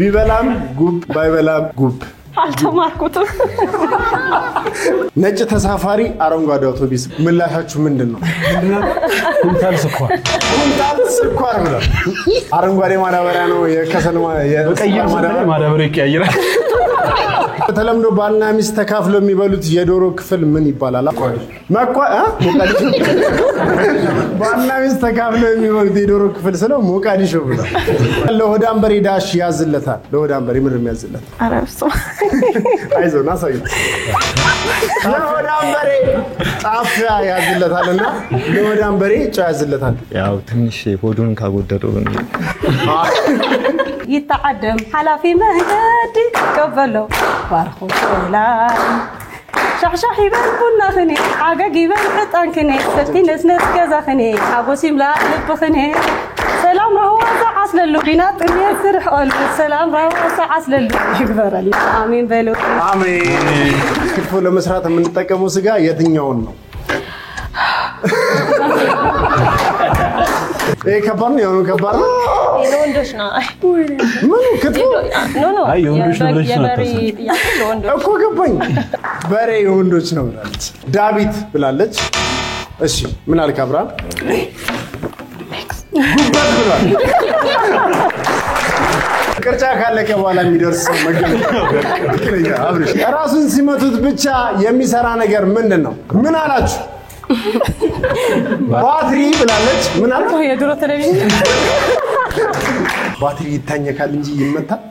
ቢበላም ጉብ ባይበላም ጉብ አልተማርኩትም ነጭ ተሳፋሪ አረንጓዴ አውቶቡስ ምላሻችሁ ምንድነው ኩንታል ስኳር ብላ አረንጓዴ ማዳበሪያ ነው የከሰልማ የቀይ ማዳበሪያ ይቀያየራል በተለምዶ ባልና ሚስት ተካፍለው የሚበሉት የዶሮ ክፍል ምን ይባላል ባልና ሚስት ተካፍለው የሚበሉት የዶሮ ክፍል ስለው ሞቃዲሾ ብላ ለሆዳም በሬ ዳሽ ያዝለታል ለሆዳም በሬ ምን የሚያዝለት አረብሶ አይዞና ሳይ ለሆዳም በሬ ጫፍ ያዝለታልና ለሆዳም በሬ ጫፍ ያዝለታል ያው ትንሽ ሆዱን ካጎደለው يتعدم حلافي مهدي قبله بارخو سلام شحشحي بالبنا خني عقاقي بالقطان خني ستي نسنس كذا خني عبوسي ملا لب خني سلام راهو سعس للو بينات يسرح قلب سلام راهو سعس للو يكبر الله آمين بلو آمين كيف لمسرات من تكمو سقا يتنيون ነው ከባድ ነው ከባድ ነው ለወንዶች ነው ምን ክትፎ ኖ አይ የወንዶች ነው ብለሽ እኮ ገባኝ በሬ የወንዶች ነው ብላለች ዳዊት ብላለች እሺ ምን አልክ አብርሃም ጉበት ብሏል ቅርጫ ካለቀ በኋላ የሚደርስ መገለጫ አብርሽ ራሱን ሲመቱት ብቻ የሚሰራ ነገር ምንድነው ምን አላችሁ ባትሪ ብላለች ምን አልኩ የድሮ ቴሌቪዥን ባትሪ ይታኘካል እንጂ ይመታል